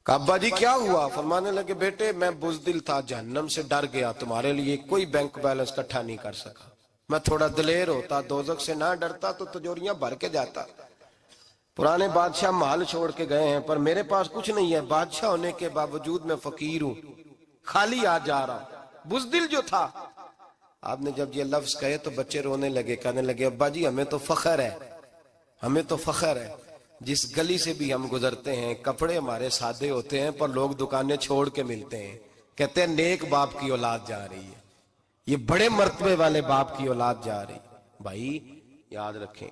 کہا ابا جی کیا ہوا؟ فرمانے لگے بیٹے میں بزدل تھا، جہنم سے ڈر گیا، تمہارے لیے کوئی بینک بیلنس اکٹھا نہیں کر سکا۔ میں تھوڑا دلیر ہوتا، دوزخ سے نہ ڈرتا تو تجوریاں بھر کے جاتا۔ پرانے بادشاہ محل چھوڑ کے گئے ہیں پر میرے پاس کچھ نہیں ہے، بادشاہ ہونے کے باوجود میں فقیر ہوں، خالی آ جا رہا ہوں، بزدل جو تھا۔ آپ نے جب یہ لفظ کہے تو بچے رونے لگے، کہنے لگے ابا جی ہمیں تو فخر ہے، ہمیں تو فخر ہے، جس گلی سے بھی ہم گزرتے ہیں کپڑے ہمارے سادے ہوتے ہیں پر لوگ دکانیں چھوڑ کے ملتے ہیں، کہتے ہیں نیک باپ کی اولاد جا رہی ہے، یہ بڑے مرتبے والے باپ کی اولاد جا رہی ہے۔ بھائی یاد رکھیں،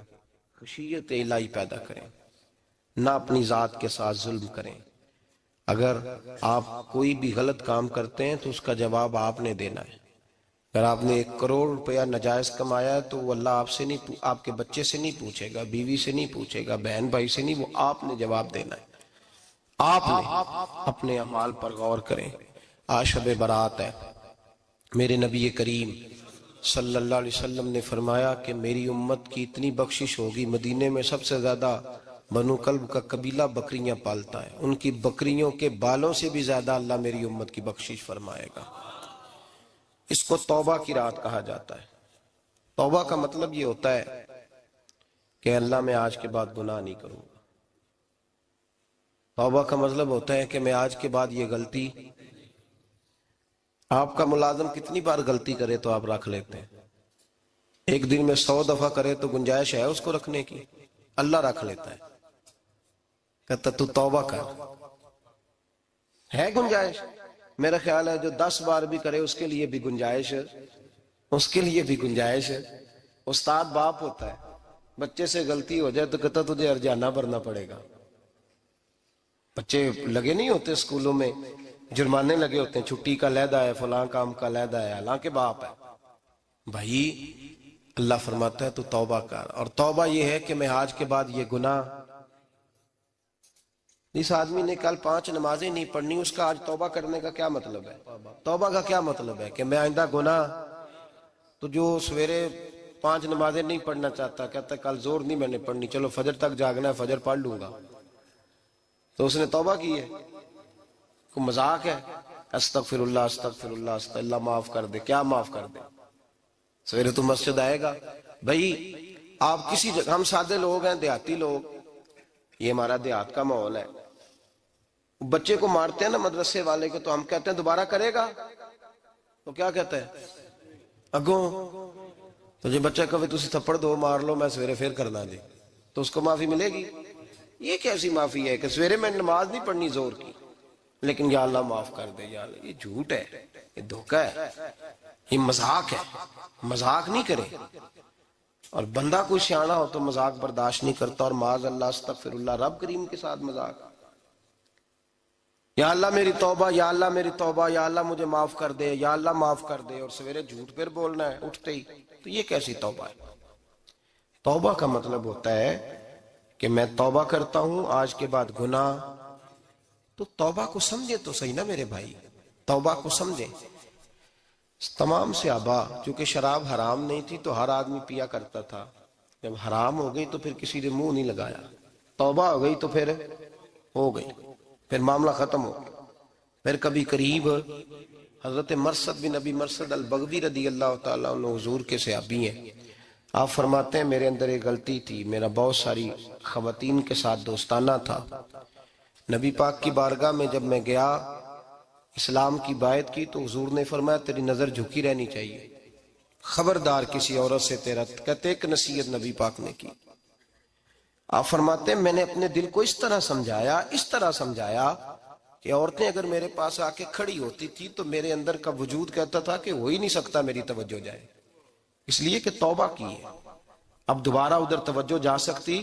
خشیت الہی پیدا کریں، نہ اپنی ذات کے ساتھ ظلم کریں۔ اگر آپ کوئی بھی غلط کام کرتے ہیں تو اس کا جواب آپ نے دینا ہے۔ اگر آپ نے 1 کروڑ روپیہ ناجائز کمایا ہے تو وہ اللہ آپ سے نہیں، آپ کے بچے سے نہیں پوچھے گا، بیوی سے نہیں پوچھے گا، بہن بھائی سے نہیں، وہ آپ نے جواب دینا ہے۔ آپ نے اپنے اعمال پر غور کریں۔ آج شب برات ہے، میرے نبی کریم صلی اللہ علیہ وسلم نے فرمایا کہ میری امت کی اتنی بخشش ہوگی، مدینے میں سب سے زیادہ بنو کلب کا قبیلہ بکریاں پالتا ہے، ان کی بکریوں کے بالوں سے بھی زیادہ اللہ میری امت کی بخشش فرمائے گا۔ اس کو توبہ کی رات کہا جاتا ہے۔ توبہ کا مطلب یہ ہوتا ہے کہ اللہ میں آج کے بعد گناہ نہیں کروں گا۔ توبہ کا مطلب ہوتا ہے کہ میں آج کے بعد یہ غلطی، آپ کا ملازم کتنی بار غلطی کرے تو آپ رکھ لیتے ہیں؟ ایک دن میں 100 دفعہ کرے تو گنجائش ہے اس کو رکھنے کی؟ اللہ رکھ لیتا ہے، کہتا تو توبہ کر، ہے گنجائش؟ میرا خیال ہے جو 10 بار بھی کرے اس کے لیے بھی گنجائش، اس کے لیے بھی گنجائش ہے۔ استاد باپ ہوتا ہے، بچے سے غلطی ہو جائے تو کہتا تجھے ارجانہ بھرنا پڑے گا۔ بچے لگے نہیں ہوتے اسکولوں میں، جرمانے لگے ہوتے ہیں، چھٹی کا لیدہ ہے، فلاں کام کا لیدہ ہے، حالانکہ باپ ہے۔ بھائی اللہ فرماتا ہے تو توبہ کر، اور توبہ یہ ہے کہ میں آج کے بعد یہ گناہ، اس آدمی نے کل 5 نمازیں نہیں پڑھنی، اس کا آج توبہ کرنے کا کیا مطلب ہے؟ توبہ کا کیا مطلب ہے کہ میں آئندہ گناہ، تو جو سویرے 5 نمازیں نہیں پڑھنا چاہتا، کہتا ہے کل زور نہیں میں نے پڑھنی، چلو فجر تک جاگنا ہے، فجر پڑھ لوں گا، تو اس نے توبہ کی ہے؟ کوئی مذاق ہے؟ استغفر اللہ استغفر اللہ استغفر اللہ، معاف کر دے، کیا معاف کر دے؟ سویرے تو مسجد آئے گا۔ بھائی آپ کسی جگہ، ہم سادے لوگ ہیں، دیہاتی لوگ، یہ ہمارا دیہات کا ماحول ہے، بچے کو مارتے ہیں نا مدرسے والے کے، تو ہم کہتے ہیں دوبارہ کرے گا، تو کیا کہتے ہیں اگوں، تو جو بچہ کہے تسی تھپڑ دو مار لو میں سویرے پھر کرنا جی، تو اس کو معافی ملے گی؟ یہ کیسی معافی ہے کہ سویرے میں نماز نہیں پڑھنی زور کی لیکن یا اللہ معاف کر دے، یا اللہ، یہ جھوٹ ہے، یہ دھوکہ ہے، یہ مذاق ہے، مذاق نہیں کرے۔ اور بندہ کوئی سیانا ہو تو مذاق برداشت نہیں کرتا، اور معاذ اللہ استغفر اللہ، رب کریم کے ساتھ مذاق، یا اللہ میری توبہ، یا اللہ میری توبہ، یا اللہ مجھے معاف کر دے، یا اللہ معاف کر دے، اور سویرے جھوٹ پھر بولنا ہے اٹھتے ہی، تو یہ کیسی توبہ ہے؟ توبہ کا مطلب ہوتا ہے کہ میں توبہ کرتا ہوں آج کے بعد گناہ، تو توبہ کو سمجھے تو صحیح نا میرے بھائی، توبہ کو سمجھیں۔ تمام صحابہ، چونکہ شراب حرام نہیں تھی تو ہر آدمی پیا کرتا تھا، جب حرام ہو گئی تو پھر کسی نے منہ نہیں لگایا، توبہ ہو گئی تو پھر ہو گئی، پھر معاملہ ختم ہو گیا۔ پھر کبھی قریب حضرت مرثد بن ابی مرثد البغوی رضی اللہ تعالیٰ عنہ، حضور کے صحابی ہیں، آپ فرماتے ہیں میرے اندر ایک غلطی تھی، میرا بہت ساری خواتین کے ساتھ دوستانہ تھا، نبی پاک کی بارگاہ میں جب میں گیا اسلام کی بائعت کی تو حضور نے فرمایا تیری نظر جھکی رہنی چاہیے، خبردار کسی عورت سے تیرا، کہتے ایک نصیحت نبی پاک نے کی۔ آپ فرماتے ہیں میں نے اپنے دل کو اس طرح سمجھایا کہ عورتیں اگر میرے پاس آ کے کھڑی ہوتی تھی تو میرے اندر کا وجود کہتا تھا کہ ہو ہی نہیں سکتا میری توجہ جائے، اس لیے کہ توبہ کی ہے، اب دوبارہ ادھر توجہ جا سکتی؟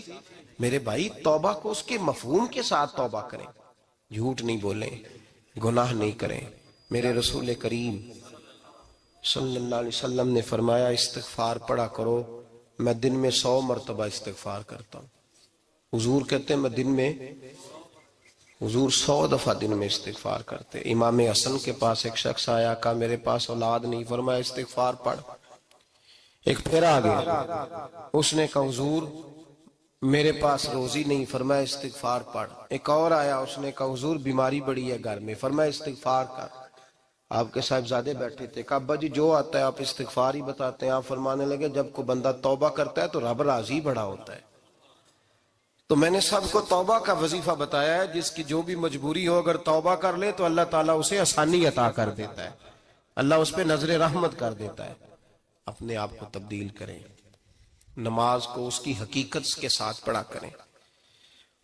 میرے بھائی توبہ کو اس کے مفہوم کے ساتھ توبہ کریں، جھوٹ نہیں بولیں، گناہ نہیں کریں۔ میرے رسول کریم صلی اللہ علیہ وسلم نے فرمایا استغفار پڑھا کرو، میں دن میں 100 مرتبہ استغفار کرتا ہوں۔ حضور کہتے ہیں میں دن میں حضور 100 دفعہ دن میں استغفار کرتے. امام حسن کے پاس ایک شخص آیا, کہا میرے پاس اولاد نہیں, فرمایا استغفار پڑھ. ایک پھر آ گیا, اس نے کہا حضور میرے پاس روزی نہیں, فرمایا استغفار پڑھ. ایک اور آیا, اس نے کہا حضور بیماری بڑی ہے گھر میں, فرمایا استغفار کر. آپ کے صاحبزادے بیٹھے تھے, کہا ابا جی جو آتا ہے آپ استغفار ہی بتاتے ہیں. آپ فرمانے لگے جب کوئی بندہ توبہ کرتا ہے تو رب راضی بڑا ہوتا ہے. تو میں نے سب کو توبہ کا وظیفہ بتایا ہے, جس کی جو بھی مجبوری ہو اگر توبہ کر لے تو اللہ تعالیٰ اسے آسانی عطا کر دیتا ہے, اللہ اس پہ نظر رحمت کر دیتا ہے. اپنے آپ کو تبدیل کریں, نماز کو اس کی حقیقت کے ساتھ پڑھا کریں,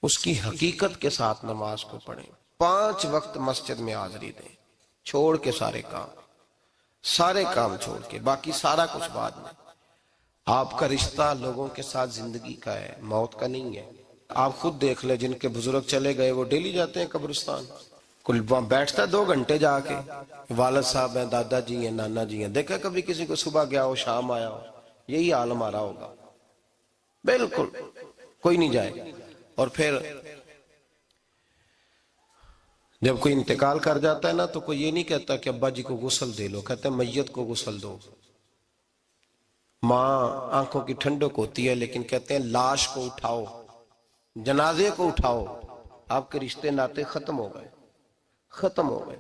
اس کی حقیقت کے ساتھ نماز کو پڑھیں. 5 وقت مسجد میں حاضری دیں, چھوڑ کے سارے کام چھوڑ کے, باقی سارا کچھ بعد میں. آپ کا رشتہ لوگوں کے ساتھ زندگی کا ہے, موت کا نہیں ہے. آپ خود دیکھ لیں, جن کے بزرگ چلے گئے وہ ڈیلی جاتے ہیں قبرستان, کل بیٹھتا ہے 2 گھنٹے جا کے. والد صاحب ہیں, دادا جی ہیں, نانا جی ہیں, دیکھا کبھی کسی کو صبح گیا ہو شام آیا ہو؟ یہی حال ہمارا ہوگا, بالکل کوئی نہیں جائے. اور پھر جب کوئی انتقال کر جاتا ہے نا تو کوئی یہ نہیں کہتا کہ ابا جی کو غسل دے لو, کہتے ہیں میت کو غسل دو. ماں آنکھوں کی ٹھنڈک ہوتی ہے لیکن کہتے ہیں لاش کو اٹھاؤ, جنازے کو اٹھاؤ. آپ کے رشتے ناتے ختم ہو گئے.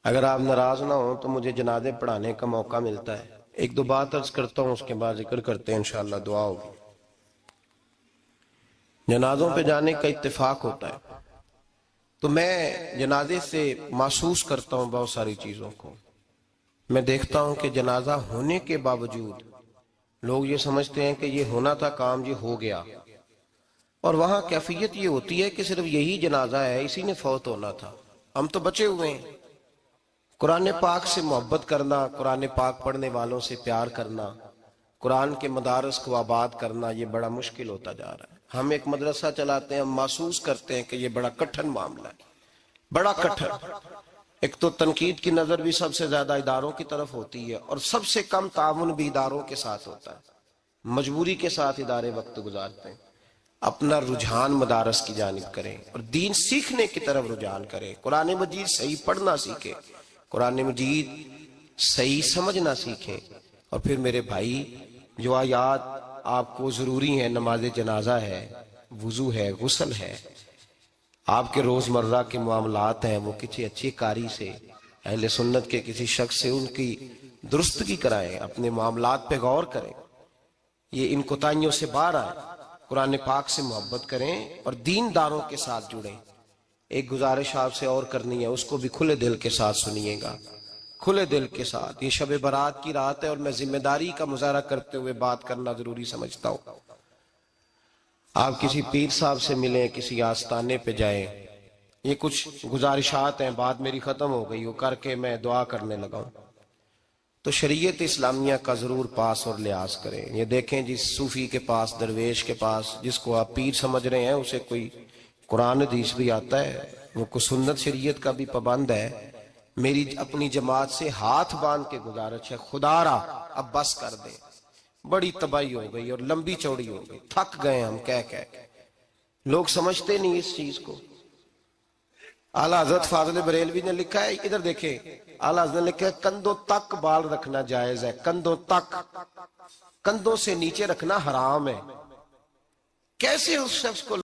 اگر آپ ناراض نہ ہوں تو مجھے جنازے پڑھانے کا موقع ملتا ہے. 1-2 بات عرض کرتا ہوں, اس کے بعد ذکر کرتے ہیں, انشاءاللہ دعا ہوگی. جنازوں پہ جانے کا اتفاق ہوتا ہے تو میں جنازے سے محسوس کرتا ہوں بہت ساری چیزوں کو. میں دیکھتا ہوں کہ جنازہ ہونے کے باوجود لوگ یہ سمجھتے ہیں کہ یہ ہونا تھا کام, یہ ہو گیا. اور وہاں کیفیت یہ ہوتی ہے کہ صرف یہی جنازہ ہے, اسی نے فوت ہونا تھا, ہم تو بچے ہوئے ہیں. قرآن پاک سے محبت کرنا, قرآن پاک پڑھنے والوں سے پیار کرنا, قرآن کے مدارس کو آباد کرنا, یہ بڑا مشکل ہوتا جا رہا ہے. ہم ایک مدرسہ چلاتے ہیں, ہم محسوس کرتے ہیں کہ یہ بڑا کٹھن معاملہ ہے, بڑا کٹھن. ایک تو تنقید کی نظر بھی سب سے زیادہ اداروں کی طرف ہوتی ہے, اور سب سے کم تعاون بھی اداروں کے ساتھ ہوتا ہے. مجبوری کے ساتھ ادارے وقت گزارتے ہیں. اپنا رجحان مدارس کی جانب کریں اور دین سیکھنے کی طرف رجحان کریں. قرآن مجید صحیح پڑھنا سیکھیں, قرآن مجید صحیح سمجھنا سیکھیں. اور پھر میرے بھائی, جو آیات آپ کو ضروری ہیں, نماز جنازہ ہے, وضو ہے, غسل ہے, آپ کے روزمرہ کے معاملات ہیں, وہ کسی اچھی قاری سے, اہل سنت کے کسی شخص سے ان کی درستگی کرائیں, اپنے معاملات پہ غور کریں, یہ ان کوتاہیوں سے باہر آئیں, قرآن پاک سے محبت کریں اور دینداروں کے ساتھ جڑیں. ایک گزارش آپ سے اور کرنی ہے, اس کو بھی کھلے دل کے ساتھ سنیے گا, کھلے دل کے ساتھ. یہ شب برات کی رات ہے اور میں ذمہ داری کا مظاہرہ کرتے ہوئے بات کرنا ضروری سمجھتا ہوں. آپ کسی پیر صاحب سے ملیں, کسی آستانے پہ جائیں, یہ کچھ گزارشات ہیں, بات میری ختم ہو گئی, وہ کر کے میں دعا کرنے لگا ہوں. تو شریعت اسلامیہ کا ضرور پاس اور لحاظ کریں. یہ دیکھیں جس صوفی کے پاس, درویش کے پاس, جس کو آپ پیر سمجھ رہے ہیں, اسے کوئی قرآن حدیث بھی آتا ہے, وہ کوئی سنت شریعت کا بھی پابند ہے. میری اپنی جماعت سے ہاتھ باندھ کے گزارش ہے, خدا را اب بس کر دیں. بڑی تباہی ہو گئی اور لمبی چوڑی ہو گئی, تھک گئے ہم کہہ کے. لوگ سمجھتے نہیں اس چیز کو. اعلیٰ حضرت فاضل بریلوی نے لکھا ہے, ادھر دیکھیں, اعلیٰ حضرت نے لکھا ہے کندھوں تک بال رکھنا جائز ہے, کندھوں تک, کندھوں سے نیچے رکھنا حرام ہے. کیسے اس شخص کو